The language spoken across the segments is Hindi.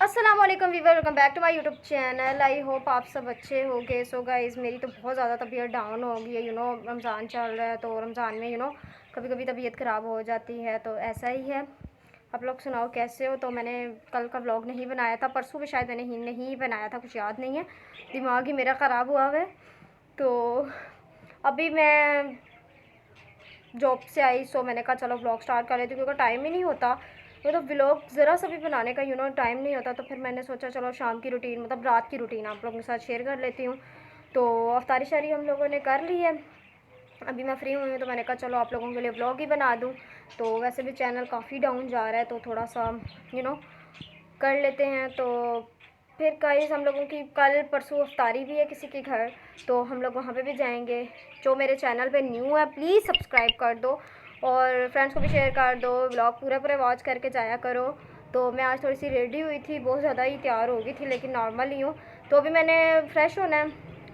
अस्सलाम वालेकुम viewer, welcome back to my YouTube channel. I hope आप सब अच्छे होंगे। सो गाइज़, मेरी तो बहुत ज़्यादा तबीयत डाउन हो गई है। रमज़ान चल रहा है तो रमज़ान में कभी कभी तबीयत ख़राब हो जाती है, तो ऐसा ही है। आप लोग सुनाओ कैसे हो। तो मैंने कल का व्लॉग नहीं बनाया था, परसों भी शायद मैंने नहीं बनाया था, कुछ याद नहीं है, दिमाग ही मेरा ख़राब हुआ है। तो अभी मैं जॉब से आई, सो मैंने कहा चलो व्लॉग स्टार्ट कर लेती हूँ, क्योंकि टाइम ही नहीं होता। तो व्लॉग ज़रा सा भी बनाने का टाइम नहीं होता। तो फिर मैंने सोचा चलो शाम की रूटीन, मतलब रात की रूटीन आप लोगों के साथ शेयर कर लेती हूँ। तो अफ्तारी शारी हम लोगों ने कर ली है, अभी मैं फ्री हुई हूँ, तो मैंने कहा चलो आप लोगों के लिए व्लॉग ही बना दूँ। तो वैसे भी चैनल काफ़ी डाउन जा रहा है, तो थोड़ा सा कर लेते हैं। तो फिर गाइस, हम लोगों की कल परसों अफ्तारी भी है किसी के घर, तो हम लोग वहाँ पे भी जाएंगे। जो मेरे चैनल पे न्यू है प्लीज़ सब्सक्राइब कर दो और फ्रेंड्स को भी शेयर कर दो। व्लॉग पूरे वॉच करके जाया करो। तो मैं आज थोड़ी सी रेडी हुई थी, बहुत ज़्यादा ही तैयार हो गई थी, लेकिन नॉर्मल ही हूँ। तो अभी मैंने फ्रेश होना है,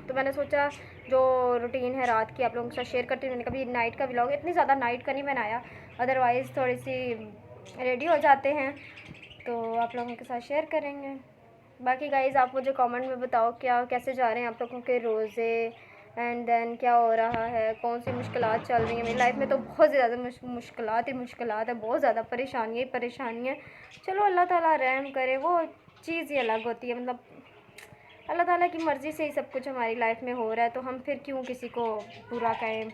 तो मैंने सोचा जो रूटीन है रात की आप लोगों के साथ शेयर करती हूँ। मैंने कभी नाइट का व्लॉग इतनी ज़्यादा नाइट का नहीं बनाया, अदरवाइज़ थोड़ी सी रेडी हो जाते हैं, तो आप लोगों के साथ शेयर करेंगे। बाकी गाइज़, आप मुझे कमेंट में बताओ क्या कैसे जा रहे हैं आप लोगों के रोज़े, एंड देन क्या हो रहा है, कौन सी मुश्किलात चल रही हैं। मेरी लाइफ में तो बहुत ज़्यादा मुश्किलात है, बहुत ज़्यादा परेशानी है। चलो अल्लाह ताला रहम करे, वो चीज़ ही अलग होती है। मतलब अल्लाह ताला की मर्ज़ी से ही सब कुछ हमारी लाइफ में हो रहा है, तो हम फिर क्यों किसी को बुरा कहें।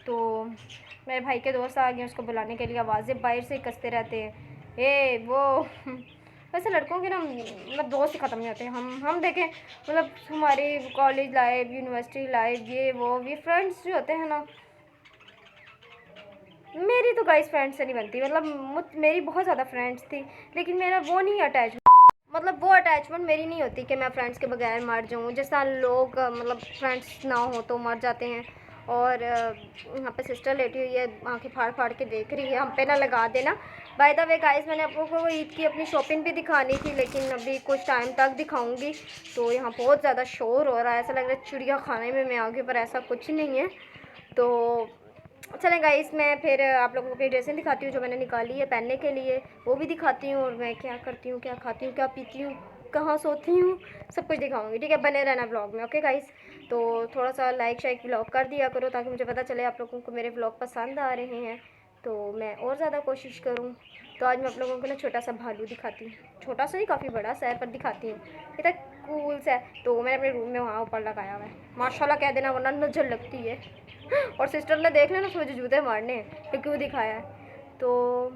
तो मेरे भाई के दोस्त आ गए, उसको बुलाने के लिए आवाज़ें बाहर से कसते रहते हैं, ए वो वैसे लड़कों के ना मतलब दोस्त ही ख़त्म नहीं होते। हम देखें, मतलब हमारी कॉलेज लाइफ, यूनिवर्सिटी लाइफ, ये फ्रेंड्स जो होते हैं ना, मेरी तो गाइस फ्रेंड्स से नहीं बनती। मतलब मेरी बहुत ज़्यादा फ्रेंड्स थी, लेकिन मेरा वो नहीं अटैच, मतलब वो अटैचमेंट मेरी नहीं होती कि मैं फ्रेंड्स के बगैर मर जाऊँ। जैसा लोग मतलब फ्रेंड्स ना हो तो मर जाते हैं। और यहाँ पे सिस्टर लेटी हुई है, आँखें फाड़ फाड़ के देख रही है, हम पे ना लगा देना। बाय द वे गाइस, मैंने आप लोगों को ईद की अपनी शॉपिंग भी दिखानी थी, लेकिन अभी कुछ टाइम तक दिखाऊंगी। तो यहाँ बहुत ज़्यादा शोर हो रहा है, ऐसा लग रहा है चिड़िया खाने में मैं आ गई, पर ऐसा कुछ नहीं है। तो चलें गाइस, मैं फिर आप लोगों को अपनी ड्रेसें दिखाती हूँ जो मैंने निकाली है पहनने के लिए, वो भी दिखाती हूँ, और मैं क्या करती हूँ, क्या खाती हूँ, क्या पीती हूँ, कहाँ सोती हूँ, सब कुछ दिखाऊंगी। ठीक है, बने रहना ब्लॉग में। ओके गाइस, तो थोड़ा सा लाइक शाइक व्लॉग कर दिया करो, ताकि मुझे पता चले आप लोगों को मेरे व्लॉग पसंद आ रहे हैं, तो मैं और ज़्यादा कोशिश करूँ। तो आज मैं आप लोगों को ना छोटा सा भालू दिखाती हूँ, छोटा सा ही काफ़ी बड़ा सा है, पर दिखाती हूँ। इतना कूल सा है, तो मैंने अपने रूम में वहाँ ऊपर लगाया हुआ है। माशाल्लाह कह देना, वरना नजर लगती है। और सिस्टर ने देख लेना, मुझे जूते मारने हैं कि क्यों दिखाया है। तो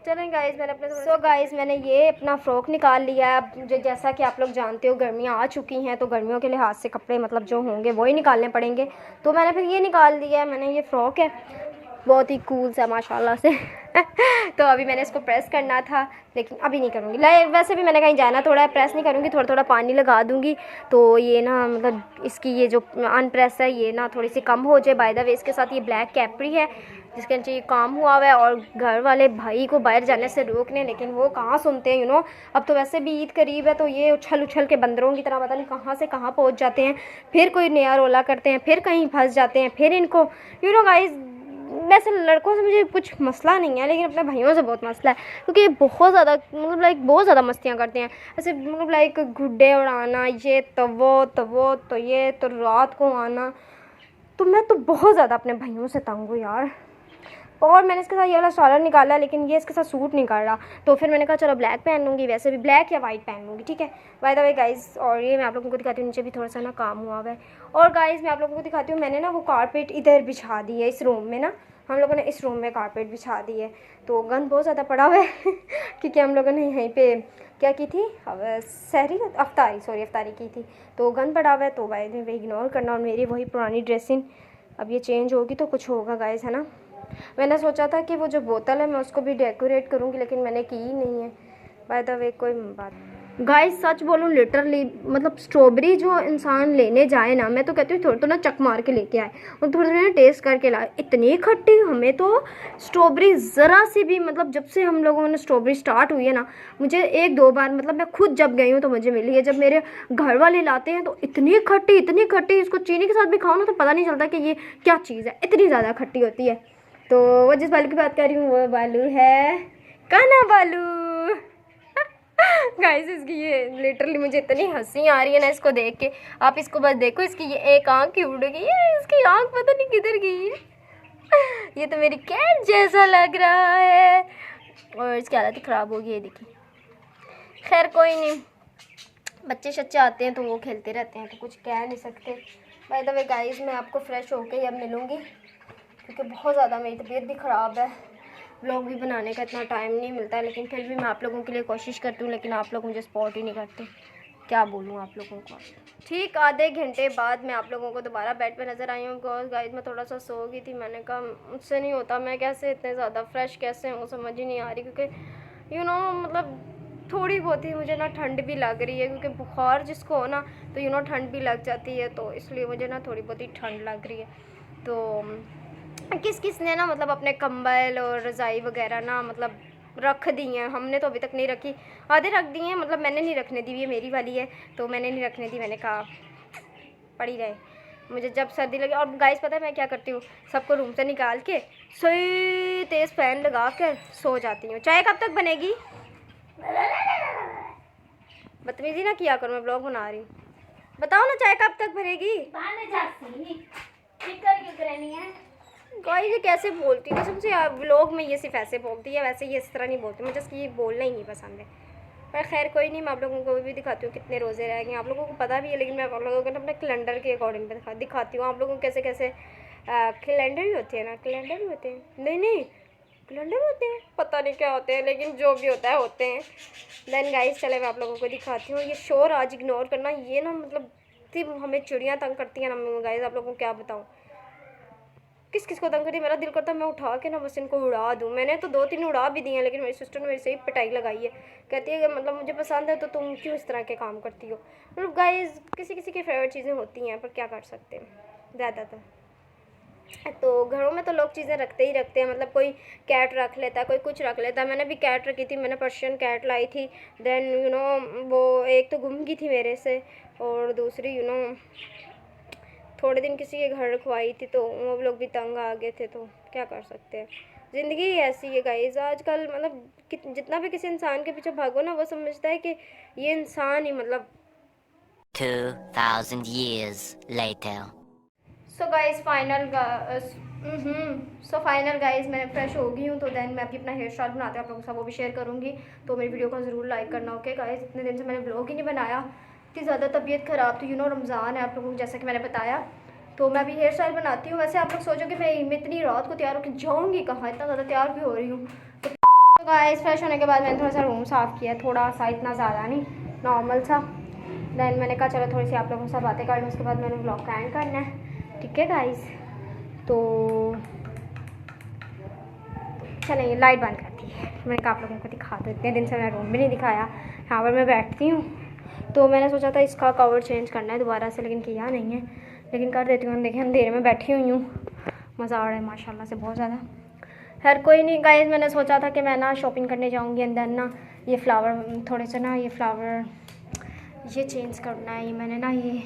चलें गाइस, मैंने अपने गाइस, मैंने ये अपना फ़्रॉक निकाल लिया है। अब मुझे, जैसा कि आप लोग जानते हो, गर्मियाँ आ चुकी हैं, तो गर्मियों के लिहाज से कपड़े मतलब जो होंगे वो ही निकालने पड़ेंगे। तो मैंने फिर ये निकाल दिया है। मैंने ये फ़्रॉक है, बहुत ही कूल सा माशाल्लाह से तो अभी मैंने इसको प्रेस करना था, लेकिन अभी नहीं करूँगी। वैसे भी मैंने कहीं जाना, थोड़ा प्रेस नहीं करूँगी, थोड़ा थोड़ा पानी लगा दूँगी, तो ये ना मतलब इसकी ये जो अनप्रेस है ये ना थोड़ी सी कम हो जाए। बाय द वे, इसके साथ ये ब्लैक कैपरी है जिसके नीचे ये काम हुआ हुआ है, और घर वाले भाई को बाहर जाने से रोकने, लेकिन वो कहाँ सुनते हैं। अब तो वैसे भी ईद करीब है, तो ये उछल उछल के बंदरों की तरह पता नहीं कहाँ से कहाँ पहुँच जाते हैं, फिर कोई नया रोला करते हैं, फिर कहीं फंस जाते हैं, फिर इनको गाइस, वैसे लड़कों से मुझे कुछ मसला नहीं है, लेकिन अपने भाइयों से बहुत मसला है, क्योंकि ये बहुत ज़्यादा मतलब बहुत ज़्यादा मस्तियाँ करते हैं। ऐसे मतलब गुड्डे उड़ाना, ये तो ये तो रात को आना, तो मैं तो बहुत ज़्यादा अपने भाइयों से तंग हूँ यार। और मैंने इसके साथ ये वाला स्टाइलर निकाला, लेकिन ये इसके साथ सूट नहीं कर रहा, तो फिर मैंने कहा चलो ब्लैक पहन लूँगी, वैसे भी ब्लैक या वाइट पहन लूँगी। ठीक है, बाय द वे गाइस, और ये मैं आप लोगों को दिखाती हूँ, नीचे भी थोड़ा सा ना काम हुआ हुआ है। और गाइस, मैं आप लोगों को दिखाती हूँ, मैंने ना वो कारपेट इधर बिछा दी है इस रूम में ना, हम लोगों ने इस रूम में कारपेट बिछा दी है। तो गंद बहुत ज़्यादा पड़ा हुआ है क्योंकि हम लोगों ने यहीं पे क्या की थी, अफ्तारी की थी, तो गंद पड़ा हुआ है, तो भाई वे इग्नोर करना। और मेरी वही पुरानी ड्रेसिंग, अब ये चेंज होगी तो कुछ होगा गाइस, है ना। मैंने सोचा था कि वो जो बोतल है मैं उसको भी डेकोरेट करूँगी, लेकिन मैंने की ही नहीं है। बाय द वे, कोई बात गाइस, सच बोलूँ लिटरली, मतलब स्ट्रॉबेरी जो इंसान लेने जाए ना, मैं तो कहती हूँ थोड़ा तो ना चक मार के लेके आए और थोड़ी थोड़ी ना टेस्ट करके लाए। इतनी खट्टी, हमें तो स्ट्रॉबेरी ज़रा सी भी, मतलब जब से हम लोगों ने स्ट्रॉबेरी स्टार्ट हुई है ना, मुझे एक दो बार, मतलब मैं खुद जब गई हूँ तो मुझे मिली है। जब मेरे घर वाले लाते हैं तो इतनी खट्टी, इसको चीनी के साथ भी खाओ ना तो पता नहीं चलता कि ये क्या चीज़ है, इतनी ज़्यादा खट्टी होती है। तो वो जिस बालू की बात कर रही हूँ वो बालू है काना बालू गाइस इसकी ये लिटरली मुझे इतनी हंसी आ रही है ना इसको देख के। आप इसको बस देखो, इसकी ये एक आँख की उड़ गई है, इसकी आँख पता नहीं किधर गई है। ये तो मेरी कैट जैसा लग रहा है और इसकी हालत ख़राब हो गई है, देखिए। खैर कोई नहीं, बच्चे शच्चे आते हैं तो वो खेलते रहते हैं, तो कुछ कह नहीं सकते। बाय द वे गाइस, मैं आपको फ्रेश होके अब मिलूँगी क्योंकि बहुत ज़्यादा मेरी तबीयत भी ख़राब है। व्लॉग भी बनाने का इतना टाइम नहीं मिलता है, लेकिन फिर भी मैं आप लोगों के लिए कोशिश करती हूँ, लेकिन आप लोग मुझे सपोर्ट ही नहीं करते। क्या बोलूँ आप लोगों को। ठीक आधे घंटे बाद मैं आप लोगों को दोबारा बेड पे नज़र आई हूँ। बिकॉज गाइस मैं थोड़ा सा सो गई थी, मैंने कहा मुझसे नहीं होता, मैं कैसे इतने ज़्यादा फ्रेश कैसे हूँ समझ ही नहीं आ रही। क्योंकि मतलब थोड़ी बहुत ही मुझे ना ठंड भी लग रही है, क्योंकि बुखार जिसको हो ना तो ठंड भी लग जाती है, तो इसलिए मुझे ना थोड़ी बहुत ही ठंड लग रही है। तो किस किस ने ना मतलब अपने कंबल और रज़ाई वगैरह ना मतलब रख दी हैं, हमने तो अभी तक नहीं रखी। आधे रख दी हैं, मतलब मैंने नहीं रखने दी, ये मेरी वाली है तो मैंने नहीं रखने दी, मैंने कहा पड़ी रहे। मुझे जब सर्दी लगे, और गाइस पता है मैं क्या करती हूँ, सबको रूम से निकाल के सोई तेज़ फैन लगा कर सो जाती हूँ। चाय कब तक बनेगी? बदतमीजी ना किया करो, मैं ब्लॉग बना रही हूँ। बताओ ना चाय कब तक भरेगी? गाइस ये कैसे बोलती है सबसे, व्लॉग में ये सिर्फ ऐसे बोलती है, वैसे ये इस तरह नहीं बोलती, मुझे इसकी ये बोलना ही नहीं पसंद है। पर खैर कोई नहीं, मैं आप लोगों को भी दिखाती हूँ कितने रोज़े रह गए। आप लोगों को पता भी है, लेकिन मैं आप लोगों को अपने कैलेंडर के अकॉर्डिंग दिखाती हूँ आप लोगों को कैसे कैसे कैलेंडर भी होते हैं ना, कैलेंडर भी होते हैं, नहीं कैलेंडर होते हैं, पता नहीं क्या होते हैं, लेकिन जो भी होता है होते हैं। देन गाइस चले मैं आप लोगों को दिखाती हूँ। ये शोर आज इग्नोर करना, ये ना मतलब सिर्फ हमें चिड़ियाँ तंग करती हैं ना गाइस, आप लोगों को क्या बताऊँ किस किस को तंग करती है। मेरा दिल करता है मैं उठा के ना बस इनको उड़ा दूँ। मैंने तो 2-3 उड़ा भी दिए हैं, लेकिन मेरी सिस्टर ने मेरे से ही पिटाई लगाई है। कहती है कि मतलब मुझे पसंद है तो तुम क्यों इस तरह के काम करती हो। मतलब गाइस किसी किसी की फेवरेट चीज़ें होती हैं, पर क्या कर सकते हैं ज़्यादातर। तो घरों में तो लोग चीज़ें रखते ही रखते हैं, मतलब कोई कैट रख लेता है, कोई कुछ रख लेता है। मैंने भी कैट रखी थी, मैंने पर्शियन कैट लाई थी। देन वो एक तो गुम गई थी मेरे से, और दूसरी थोड़े दिन किसी के घर रखवाई थी, तो वो लोग भी तंग आ गए थे। तो क्या कर सकते हैं, ज़िंदगी ही ऐसी है गाइस। आजकल मतलब जितना भी किसी इंसान के पीछे भागो ना, वो समझता है कि ये इंसान ही मतलब 2000 years later. So final guys मैंने फ्रेश हो गई हूँ, तो देन मैं अभी अपना हेयर स्टाइल बनाते हैं आप लोगों के साथ, वो भी शेयर करूँगी। तो मेरी वीडियो को ज़रूर लाइक करना। ओके गाइस, इतने दिन से मैंने ब्लॉग ही नहीं बनाया, इतनी ज़्यादा तबीयत ख़राब थी। रमज़ान है आप लोगों को जैसा कि मैंने बताया, तो मैं अभी हेयर स्टाइल बनाती हूँ। वैसे आप लोग सोचोगे मैं इतनी रात को तैयार होकर जाऊँगी कहाँ, इतना ज़्यादा तैयार भी हो रही हूँ। तो गाइस फ्रेश होने के बाद मैंने थोड़ा सा रूम साफ़ किया, थोड़ा सा, इतना ज़्यादा नहीं, नॉर्मल सा। देन मैंने कहा चलो थोड़ी सी आप लोगों के साथ बातें कर लूँ, उसके बाद मैंने ब्लॉग का एंड करना है। ठीक है गाइस, तो चलिए लाइट बंद करती है। मैंने कहा आप लोगों को दिखा दो, इतने दिन से मैं रूम भी नहीं दिखाया। यहाँ पर मैं बैठती हूँ, तो मैंने सोचा था इसका कवर चेंज करना है दोबारा से, लेकिन किया नहीं है, लेकिन कर देती हूँ। देखिए अंधेरे में बैठी हुई हूँ, मज़ा आ रहा है माशाल्लाह से बहुत ज़्यादा। खैर कोई नहीं गाइस, मैंने सोचा था कि मैं ना शॉपिंग करने जाऊँगी, अंदर ना ये फ्लावर थोड़े से ना ये फ्लावर ये चेंज करना है। ये मैंने ना ये,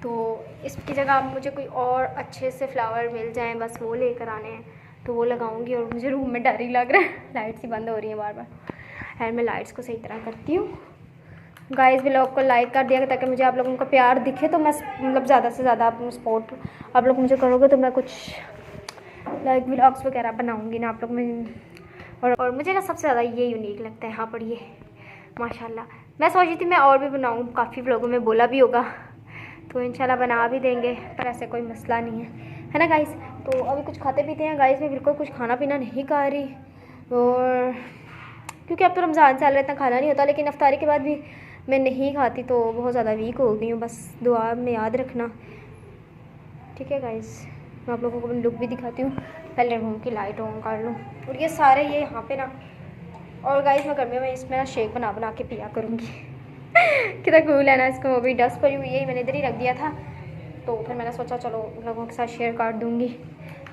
तो इसकी जगह आप मुझे कोई और अच्छे से फ्लावर मिल जाएं, बस वो लेकर आने हैं, तो वो लगाऊंगी। और मुझे रूम में डर ही लग रहा है, लाइट्स ही बंद हो रही हैं बार बार। खैर मैं लाइट्स को सही तरह करती हूँ। गाइस व्लॉग को लाइक कर दिया ताकि मुझे आप लोगों का प्यार दिखे, तो मैं मतलब ज़्यादा से ज़्यादा आप सपोर्ट आप लोग मुझे करोगे तो मैं कुछ लाइक व्लॉग्स वगैरह बनाऊँगी ना आप लोग में। और मुझे ना सबसे ज़्यादा ये यूनिक लगता है यहाँ पर, ये माशाल्लाह। मैं सोच रही थी मैं और भी बनाऊँ, काफ़ी व्लॉगों में बोला भी होगा, तो इंशाल्लाह बना भी देंगे, पर ऐसे कोई मसला नहीं है ना गाइस। तो अभी कुछ खाते पीते हैं गाइस, मैं बिल्कुल कुछ खाना पीना नहीं खा रही, और क्योंकि अब तो रमज़ान चल रहा है, इतना खाना नहीं होता, लेकिन अफ्तारी के बाद भी मैं नहीं खाती, तो बहुत ज़्यादा वीक हो गई हूँ। बस दुआ में याद रखना, ठीक है गाइस। मैं आप लोगों को अपनी लुक भी दिखाती हूँ, पहले रूम की लाइट ऑन कर लूँ। और ये सारे ये यहाँ पे ना, और गाइस मैं गर्मियों में इसमें ना शेक बना बना के पिया करूँगी। कितना कूल है ना, इसको वो भी डस्ट पड़ी हुई है, मैंने इधर ही रख दिया था, तो फिर मैंने सोचा चलो लोगों के साथ शेयर कर दूँगी।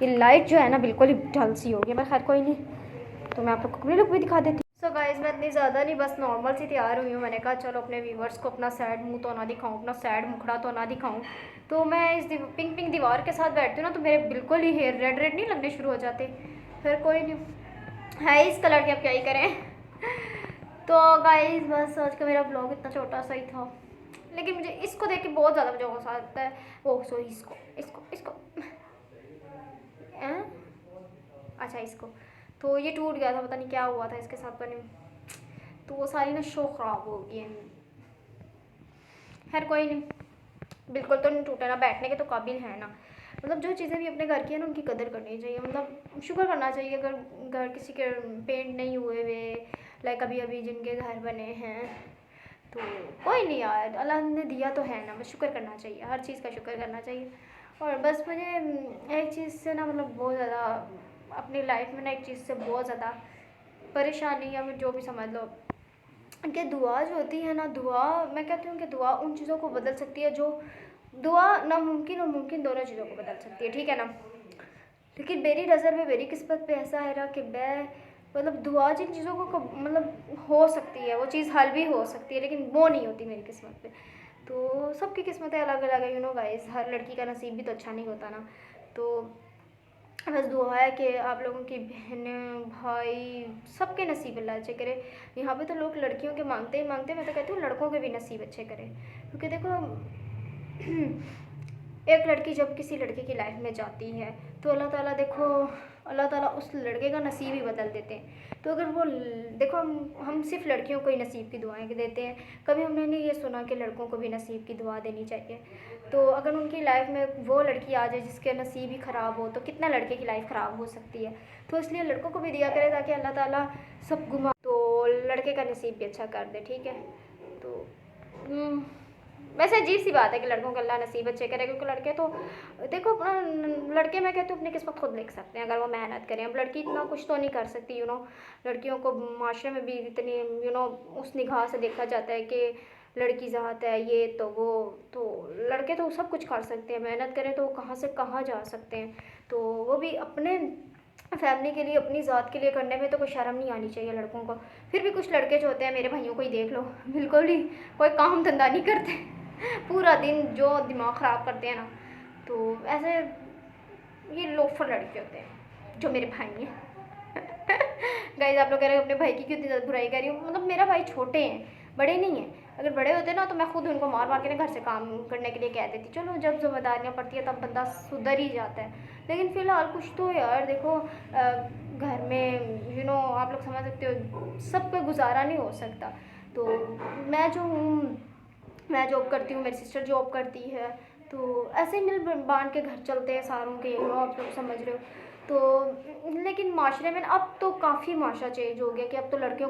ये लाइट जो है ना बिल्कुल ही डल सी हो गई, पर खैर कोई नहीं, तो मैं आप लोग को अपने लुक भी दिखा देती हूँ। सो गाइस मैं इतनी ज़्यादा नहीं, बस नॉर्मल सी तैयार हुई हूँ। मैंने कहा चलो अपने व्यूवर्स को अपना सैड मुँह तो ना दिखाऊँ, अपना सैड मुखड़ा तो ना दिखाऊँ। तो मैं इस पिंक पिंक दीवार के साथ बैठती हूँ ना, तो मेरे बिल्कुल ही हेयर रेड रेड नहीं लगने शुरू हो जाते। फिर कोई नहीं है इस कलर के, अब क्या ही करें। तो गाइस बस आज का मेरा ब्लॉग इतना छोटा सा ही था, लेकिन मुझे इसको देख के बहुत ज़्यादा मुझे गुस्सा आता है। ओह सॉरी, इसको इसको इसको अच्छा इसको। तो ये टूट गया था, पता नहीं क्या हुआ था इसके साथ, पता नहीं। तो वो सारी ना शो ख़राब हो गई है। खैर कोई नहीं, बिल्कुल तो नहीं टूटा ना, बैठने के तो काबिल है ना। मतलब जो चीज़ें भी अपने घर की है ना, उनकी कदर करनी चाहिए। मतलब शुक्र करना चाहिए अगर घर किसी के पेंट नहीं हुए हुए, लाइक अभी अभी जिनके घर बने हैं। तो कोई नहीं यार, अल्लाह ने दिया तो है ना, बस शुक्र करना चाहिए, हर चीज़ का शुक्र करना चाहिए। और बस मुझे एक चीज़ से ना मतलब बहुत ज़्यादा अपनी लाइफ में ना एक चीज़ से बहुत ज़्यादा परेशानी, या फिर जो भी समझ लो कि दुआ जो होती है ना, दुआ मैं कहती हूँ कि दुआ उन चीज़ों को बदल सकती है जो दुआ नामुमकिन और मुमकिन दोनों चीज़ों को बदल सकती है, ठीक है ना। लेकिन मेरी नज़र में मेरी किस्मत पे ऐसा है ना कि मैं मतलब दुआ जिन चीज़ों को मतलब हो सकती है, वो चीज़ हल भी हो सकती है, लेकिन वो नहीं होती मेरी किस्मत पे। तो सबकी किस्मतें अलग अलग है, यू नो गाइस, हर लड़की का नसीब भी तो अच्छा नहीं होता ना। तो बस दुआ है कि आप लोगों की बहनें भाई सबके नसीब अल्लाह अच्छे करे। यहाँ पे तो लोग लड़कियों के मांगते ही मांगते, मैं तो कहती हूँ लड़कों के भी नसीब अच्छे करें। क्योंकि देखो एक लड़की जब किसी लड़के की लाइफ में जाती है तो अल्लाह ताला देखो, अल्लाह ताला उस लड़के का नसीब ही बदल देते हैं। तो अगर वो देखो हम सिर्फ लड़कियों को ही नसीब की दुआएं देते हैं, कभी हमने नहीं ये सुना कि लड़कों को भी नसीब की दुआ देनी चाहिए। तो अगर उनकी लाइफ में वो लड़की आ जाए जिसके नसीब ही ख़राब हो, तो कितना लड़के की लाइफ ख़राब हो सकती है। तो इसलिए लड़कों को भी दिया करे ताकि अल्लाह ताला सब गुमा तो लड़के का नसीब भी अच्छा कर दे, ठीक है। तो वैसे अजीब सी बात है कि लड़कों को अल्लाह नसीब अच्छे करे, क्योंकि लड़के तो देखो अपना लड़के मैं कहती हूँ अपनी किस्मत खुद लिख सकते हैं अगर वो मेहनत करें। अब लड़की इतना कुछ तो नहीं कर सकती, यू नो। लड़कियों को माशरे में भी इतनी यू नो उस निगाह से देखा जाता है कि लड़की ज़ात है ये तो वो। तो लड़के तो सब कुछ कर सकते हैं, मेहनत करें तो कहाँ से कहाँ जा सकते हैं। तो वो भी अपने फैमिली के लिए, अपनी ज़ात के लिए करने में तो कोई शर्म नहीं आनी चाहिए लड़कों को। फिर भी कुछ लड़के जो होते हैं, मेरे भाइयों को ही देख लो, बिल्कुल ही कोई काम धंधा नहीं करते पूरा दिन जो दिमाग ख़राब करते हैं ना। तो ऐसे ये लोफर लड़के होते हैं जो मेरे भाई हैं गाइस आप लोग कह रहे हो अपने भाई की क्यों इतनी ज़्यादा बुराई कर रही हूँ। मतलब मेरा भाई छोटे हैं, बड़े नहीं हैं। अगर बड़े होते ना तो मैं खुद उनको मार मार के ना घर से काम करने के लिए कह देती। चलो जब जिम्मेदारियाँ पड़ती है तब बंदा सुधर ही जाता है, लेकिन फ़िलहाल कुछ तो यार देखो घर में यू नो आप लोग समझ सकते हो सब पे गुजारा नहीं हो सकता। तो मैं जो हूँ, मैं जॉब करती हूँ, मेरी सिस्टर जॉब करती है, तो ऐसे ही मिल बांध के घर चलते हैं सारों के, यू नो आप लोग समझ रहे हो। तो लेकिन माशरे में अब तो काफ़ी माशरा चेंज हो गया कि अब तो लड़कों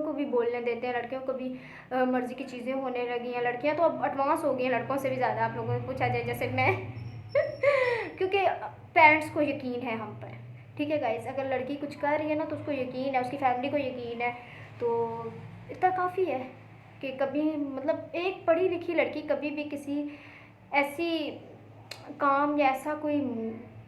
को भी बोलने देते हैं, लड़कियों को भी मर्ज़ी की चीज़ें होने लगी हैं। लड़कियां तो अब एडवांस हो गई हैं लड़कों से भी ज़्यादा, आप लोगों को पूछा जाए जैसे मैं क्योंकि पेरेंट्स को यकीन है हम पर, ठीक है गाइस। अगर लड़की कुछ कर रही है ना तो उसको यकीन है, उसकी फैमिली को यकीन है, तो इतना काफ़ी है कि कभी मतलब एक पढ़ी लिखी लड़की कभी भी किसी ऐसी काम या ऐसा कोई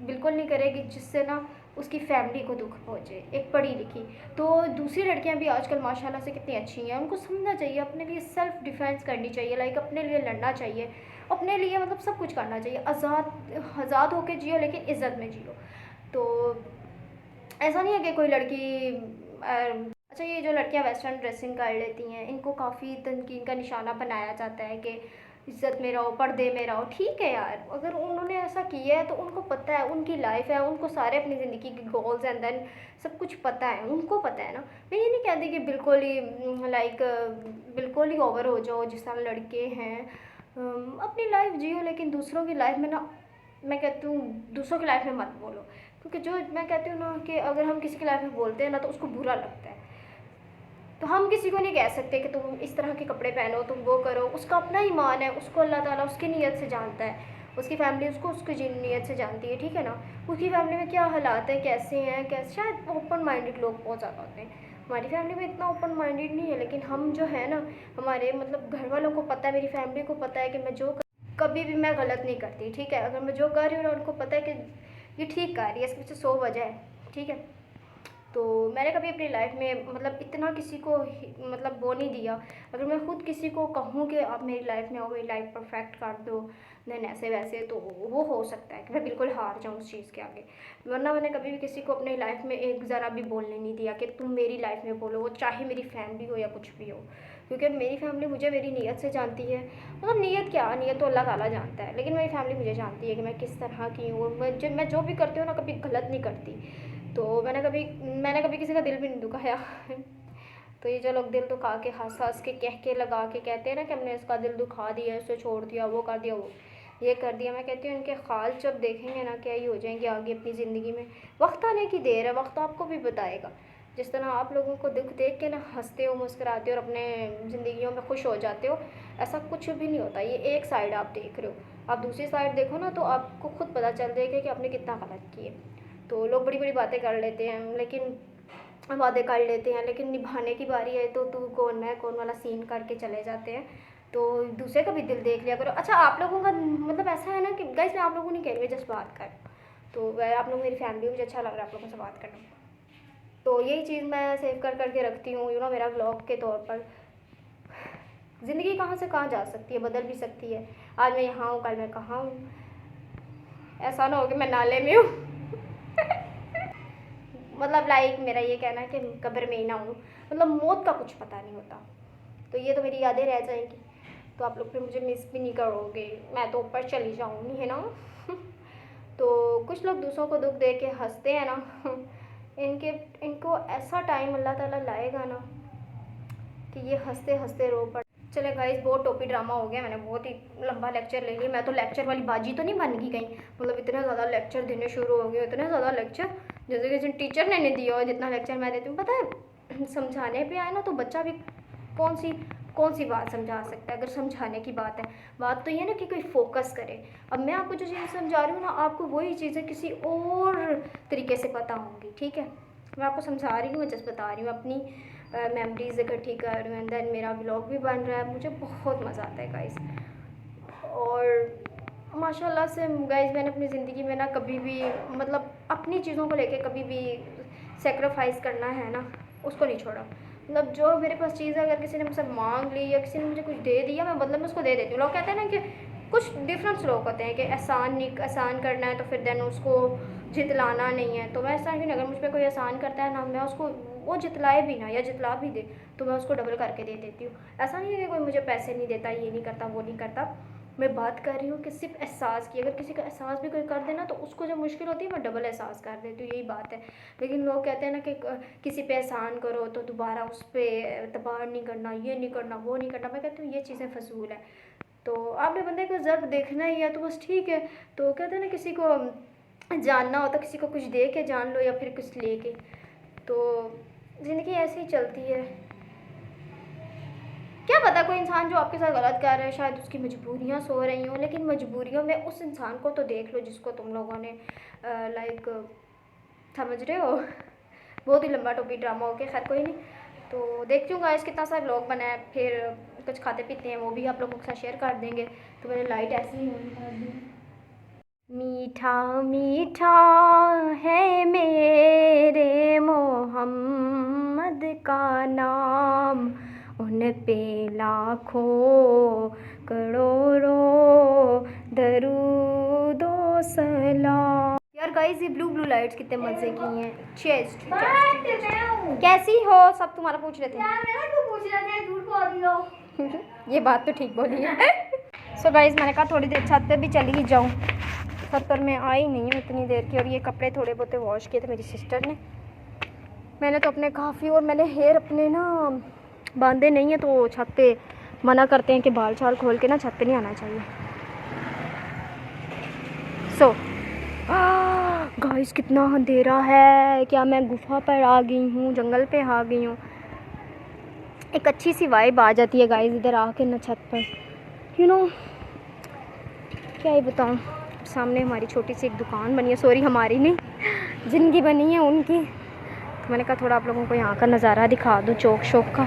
बिल्कुल नहीं करेगी जिससे ना उसकी फैमिली को दुख पहुँचे, एक पढ़ी लिखी। तो दूसरी लड़कियां भी आजकल माशाल्लाह से कितनी अच्छी हैं, उनको समझना चाहिए, अपने लिए सेल्फ़ डिफेंस करनी चाहिए, लाइक अपने लिए लड़ना चाहिए, अपने लिए मतलब सब कुछ करना चाहिए। आज़ाद होकर जियो, लेकिन इज़्ज़त में जियो। तो ऐसा नहीं है कि कोई लड़की अच्छा ये जो लड़कियां वेस्टर्न ड्रेसिंग कर लेती हैं इनको काफ़ी तनकीन का निशाना बनाया जाता है कि इज़्ज़त में रहो, पर्दे में रहो। ठीक है यार, अगर उन्होंने ऐसा किया है तो उनको पता है, उनकी लाइफ है, उनको सारे अपनी ज़िंदगी के गोल्स एंड देन सब कुछ पता है, उनको पता है ना। मैं ये नहीं कहती कि बिल्कुल ही लाइक बिल्कुल ही ओवर हो जाओ जिस तरह लड़के हैं। अपनी लाइफ जियो, लेकिन दूसरों की लाइफ में ना, मैं कहती हूँ दूसरों की लाइफ में मत बोलो। क्योंकि जो मैं कहती हूँ ना कि अगर हम किसी की लाइफ में बोलते हैं ना तो उसको बुरा लगता है। तो हम किसी को नहीं कह सकते कि तुम इस तरह के कपड़े पहनो, तुम वो करो। उसका अपना ईमान है, उसको अल्लाह ताला उसकी नीयत से जानता है, उसकी फैमिली उसको उसकी नीयत से जानती है, ठीक है ना। उसकी फैमिली में क्या हालात हैं, कैसे हैं, कैसे, शायद ओपन माइंडेड लोग बहुत ज़्यादा होते हैं। हमारी फैमिली में इतना ओपन माइंडेड नहीं है, लेकिन हम जो है ना, हमारे मतलब घर वालों को पता है, मेरी फैमिली को पता है कि मैं जो कभी भी मैं गलत नहीं करती, ठीक है। अगर मैं जो कर रही हूँ ना उनको पता है कि ये ठीक कर रही है, इसके पीछे 100 वजह है, ठीक है। तो मैंने कभी अपनी लाइफ में मतलब इतना किसी को मतलब वो नहीं दिया। अगर मैं खुद किसी को कहूँ कि आप मेरी लाइफ में आओ, मेरी लाइफ परफेक्ट कर दो, देन ऐसे वैसे, तो वो हो सकता है कि मैं बिल्कुल हार जाऊँ उस चीज़ के आगे। वरना मैंने कभी भी किसी को अपनी लाइफ में एक ज़रा भी बोलने नहीं दिया कि तुम मेरी लाइफ में बोलो, वो चाहे मेरी फैमिली हो या कुछ भी हो। क्योंकि मेरी फैमिली मुझे मेरी नीयत से जानती है। मतलब नीयत क्या, नीयत तो अल्लाह ताला जानता है, लेकिन मेरी फैमिली मुझे जानती है कि मैं किस तरह की हूँ। मैं जो भी करती हूँ ना, कभी गलत नहीं करती। तो मैंने कभी किसी का दिल भी नहीं दुखाया। तो ये जो लोग दिल दुखा के हंस हंस के कह के लगा के कहते हैं ना कि हमने इसका दिल दुखा दिया, इसे छोड़ दिया, वो कर दिया, वो ये कर दिया, मैं कहती हूँ इनके खाल जब देखेंगे ना क्या ही हो जाएंगे आगे अपनी ज़िंदगी में। वक्त आने की देर है, वक्त आपको भी बताएगा। जिस तरह आप लोगों को दुख देख के ना हंसते हो, मुस्कुराते हो और अपने ज़िंदगियों में खुश हो जाते हो, ऐसा कुछ भी नहीं होता। ये एक साइड आप देख रहे हो, आप दूसरी साइड देखो ना तो आपको खुद पता चल जाएगा कि आपने कितना गलत किए। तो लोग बड़ी बड़ी बातें कर लेते हैं, लेकिन वादे कर लेते हैं, लेकिन निभाने की बारी है तो तू कौन मैं कौन वाला सीन करके चले जाते हैं। तो दूसरे का भी दिल देख लिया करो। अच्छा, आप लोगों का मतलब ऐसा है ना कि गाइस, मैं आप लोगों को नहीं कह रही, मैं जस्ट बात कर, तो आप लोग मेरी फैमिली, मुझे अच्छा लग रहा है आप लोगों से बात करना। तो यही चीज़ मैं सेव कर करके रखती हूँ, मेरा व्लॉग के तौर पर। ज़िंदगी कहाँ से कहाँ जा सकती है, बदल भी सकती है। आज मैं यहाँ हूँ, कल मैं कहाँ हूँ। ऐसा ना हो कि मैं नाले में हूँ। मतलब लाइक मेरा ये कहना है कि कब्र में ही ना हूँ, मतलब मौत का कुछ पता नहीं होता। तो ये तो मेरी यादें रह जाएंगी, तो आप लोग फिर मुझे मिस भी नहीं करोगे, मैं तो ऊपर चली जाऊँगी, है ना। तो कुछ लोग दूसरों को दुख दे के हंसते हैं ना, इनको ऐसा टाइम अल्लाह ताला लाएगा ना कि ये हंसते हंसते रो पड़। चले गाइस, बहुत टोपी ड्रामा हो गया, मैंने बहुत ही लंबा लेक्चर ले लिया। मैं तो लेक्चर वाली बाजी तो नहीं बन गई कहीं, मतलब इतने ज़्यादा लेक्चर देने शुरू हो गए, इतने ज़्यादा लेक्चर जैसे कि जिन टीचर ने नहीं दिया हो जितना लेक्चर मैं देती हूँ। पता है, समझाने पे आए ना तो बच्चा भी कौन सी बात समझा सकता है। अगर समझाने की बात है, बात तो ये ना कि कोई फोकस करे। अब मैं आपको जो चीज़ें समझा रही हूँ ना, आपको वही चीज़ें किसी और तरीके से पता होंगी, ठीक है। मैं आपको समझा रही हूँ, मैं जस्ट बता रही हूँ, अपनी मेमोरीज इकट्ठी कर रही हूँ। एंड देन मेरा व्लॉग भी बन रहा है, मुझे बहुत मज़ा आता है गाइस। और माशाल्लाह से गाइस, मैंने अपनी ज़िंदगी में ना कभी भी मतलब अपनी चीज़ों को लेके कभी भी सेक्रीफाइस करना है ना, उसको नहीं छोड़ा। मतलब जो मेरे पास चीज़ है, अगर किसी ने मुझसे मांग ली या किसी ने मुझे कुछ दे दिया, मैं बदले में उसको दे देती हूँ। लोग कहते हैं ना कि कुछ डिफरेंस लोग होते हैं कि एहसान करना है तो फिर देन उसको जितलाना नहीं है। तो मैं ऐसा नहीं, अगर मुझ पर कोई एहसान करता है ना, मैं उसको वो जितलाए भी ना या जितला भी दे तो मैं उसको डबल करके दे देती हूँ। ऐसा नहीं है कि कोई मुझे पैसे नहीं देता, ये नहीं करता, वो नहीं करता। मैं बात कर रही हूँ कि सिर्फ एहसास की। अगर किसी का एहसास भी कोई कर देना तो उसको जब मुश्किल होती है मैं डबल एहसास कर देती हूँ, यही बात है। लेकिन लोग कहते हैं ना कि किसी पे एहसान करो तो दोबारा उस पर एतबार नहीं करना, ये नहीं करना, वो नहीं करना। मैं कहती हूँ ये चीज़ें फजूल है। तो आपने बंदे को ज़र्ब देखना ही है तो बस ठीक है। तो कहते हैं ना, किसी को जानना हो तो किसी को कुछ दे के जान लो या फिर कुछ ले के। तो ज़िंदगी ऐसे ही चलती है। क्या पता कोई इंसान जो आपके साथ गलत कर रहा है, शायद उसकी मजबूरियाँ सो रही हों, लेकिन मजबूरियों में उस इंसान को तो देख लो जिसको तुम लोगों ने लाइक समझ रहे हो। बहुत ही लंबा टोपी ड्रामा हो गया, खैर कोई नहीं। तो देखती हूँ गाइस कितना सा व्लॉग बना है, फिर कुछ खाते पीते हैं वो भी आप लोगों के साथ शेयर कर देंगे। तो मैंने लाइट ऐसे ही ऑन कर दी। मीठा मीठा है मेरे मोहम्मद का नाम, उन पे लाखों करोड़ों दरूदो सलाम। यार गाइस, ये ब्लू लाइट्स कितने मज़े की हैं। चेस्ट कैसी हो, सब तुम्हारा पूछ रहे थे। यार मेरा क्यों पूछ रहे थे, झूठ बोल रही हो। ये बात तो ठीक बोली है। सो गाइस, मैंने कहा थोड़ी देर छत पे भी चली ही जाऊँ। छत पर मैं आई नहीं हूँ इतनी देर की, और ये कपड़े थोड़े बहुत वॉश किए थे मेरी सिस्टर ने। मैंने तो अपने काफ़ी, और मैंने हेयर अपने ना बांधे नहीं है, तो छत पे मना करते हैं कि बाल छाल खोल के ना छत पे नहीं आना चाहिए। सो गाइस, कितना अंधेरा है। क्या मैं गुफा पर आ गई हूँ, जंगल पे आ गई हूँ। एक अच्छी सी वाइब आ जाती है गाइस इधर आके ना छत पर, क्या ही बताऊँ। सामने हमारी छोटी सी एक दुकान बनी है, सॉरी हमारी नहीं, जिनकी बनी है उनकी। तो मैंने कहा थोड़ा आप लोगों को यहाँ का नज़ारा दिखा दूँ, चौक शौक का।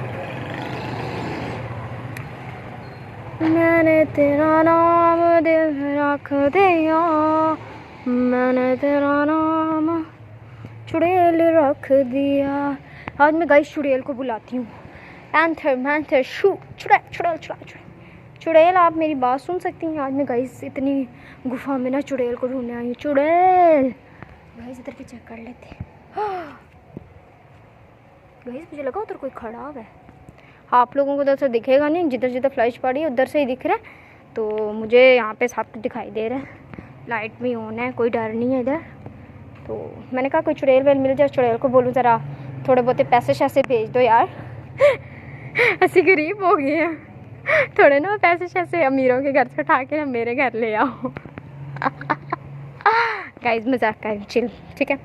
मैंने तेरा नाम दिल रख दिया, मैंने तेरा नाम चुड़ैल रख दिया। आज मैं गाइस चुड़ैल को बुलाती हूँ। एंथर मैंथर शू, चुड़ैल चुड़ैल चुड़ैल चुड़ैल चुड़ैल, आप मेरी बात सुन सकती हैं? आज मैं गाइस इतनी गुफा में ना चुड़ैल को ढूंढने आई हूँ। चुड़ैल गाइस इधर भी चेक कर लेते हैं। गाइस मुझे लगा उधर कोई खड़ा हुआ है। आप लोगों को उधर से दिखेगा नहीं, जिधर जिधर फ्लैश पड़ी उधर से ही दिख रहा है, तो मुझे यहाँ पे सब दिखाई दे रहा है। लाइट भी ऑन है, कोई डर नहीं है इधर। तो मैंने कहा कोई चुड़ैल वेल मिल जाए, चुड़ैल को बोलूँ ज़रा थोड़े बहुत पैसे शैसे भेज दो यार। ऐसी गरीब हो गए हैं, थोड़े ना पैसे शैसे अमीरों के घर से उठा के ना मेरे घर ले आओ। गाइस मजाक कर चिल, ठीक है।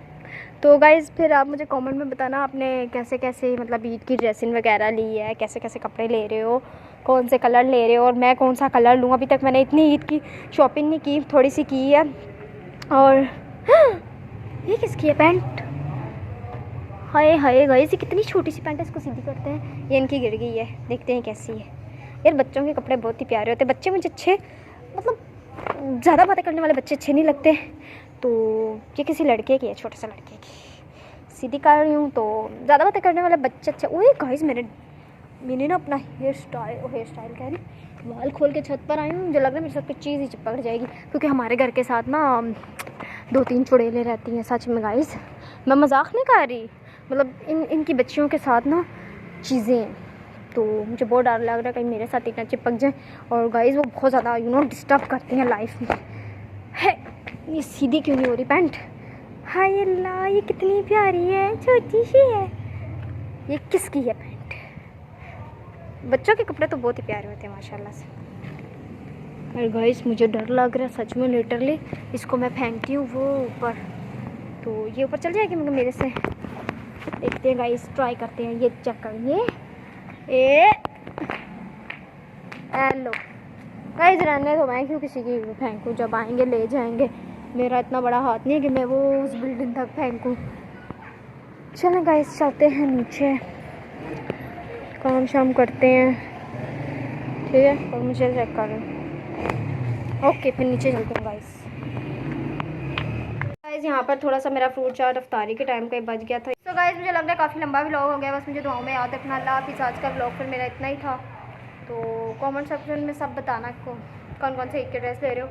तो गाइस फिर आप मुझे कमेंट में बताना आपने कैसे कैसे मतलब ईद की ड्रेसिंग वगैरह ली है, कैसे कैसे कपड़े ले रहे हो, कौन से कलर ले रहे हो और मैं कौन सा कलर लूँ। अभी तक मैंने इतनी ईद की शॉपिंग नहीं की, थोड़ी सी की है। और ये किसकी है पैंट? हाय हाय गाइस ये कितनी छोटी सी पैंट है, इसको सीधी करते हैं। ये इनकी गिर गई है, देखते हैं कैसी है। यार बच्चों के कपड़े बहुत ही प्यारे होते हैं। बच्चे मुझे अच्छे मतलब ज़्यादा बातें करने वाले बच्चे अच्छे नहीं लगते। तो ये किसी लड़के की है, छोटे से लड़के की। सीधी कर रही हूँ तो ज़्यादा बातें करने वाले बच्चे अच्छे। ओए गाइस मैंने ना अपना हेयर स्टाइल कह रही, बाल खोल के छत पर आई हूँ। मुझे लग रहा है मेरे साथ कुछ चीज़ ही चिपक जाएगी, क्योंकि हमारे घर के साथ ना 2-3 चुड़ैलें रहती हैं। सच में गाइस मैं मजाक नहीं कर रही, मतलब इनकी बच्चियों के साथ ना चीज़ें हैं। तो मुझे बहुत डर लग रहा है कहीं मेरे साथ इतना चिपक जाए। और गाइस वो बहुत ज़्यादा डिस्टर्ब करती हैं लाइफ में। है ये सीधी क्यों नहीं हो रही पैंट? हाय अल्लाह ये कितनी प्यारी है, छोटी सी है। ये किसकी है पैंट? बच्चों के कपड़े तो बहुत ही प्यारे होते हैं माशाल्लाह से। और गाइस मुझे डर लग रहा है सच में, लिटरली। इसको मैं फेंकती हूँ वो ऊपर, तो ये ऊपर चल जाएगी मगर मेरे से। देखते हैं गाइस, ट्राई करते हैं। ये चेक करिए, हेलो गाइस रहने तो मैं क्यों किसी की फेंकूँ, जब आएंगे ले जाएंगे। मेरा इतना बड़ा हाथ नहीं है कि मैं वो उस बिल्डिंग तक फेंकूँ। चलें गाइस चलते हैं नीचे, काम शाम करते हैं, ठीक है। और मुझे चेक कर रहे हैं, ओके फिर नीचे चलते हैं गाइस। यहाँ पर थोड़ा सा मेरा फ्रूट चाट अफ्तारी के टाइम का ही बच गया था। तो गाइस मुझे लग रहा है काफ़ी लंबा व्लॉग हो गया। बस मुझे दुआओं में याद रखना। अल्लाह हाफिज़। आज का व्लॉग फिर मेरा इतना ही था। तो कमेंट सेक्शन में सब बताना कौन कौन से ईद के ड्रेस ले रहे हो,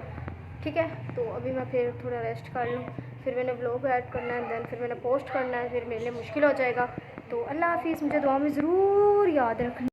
ठीक है। तो अभी मैं फिर थोड़ा रेस्ट कर लूँ, फिर मैंने व्लॉग ऐड करना है, देन फिर मैंने पोस्ट करना है, फिर मेरे लिए मुश्किल हो जाएगा। तो अल्लाह हाफिज़। मुझे दुआ में ज़रूर याद रखना।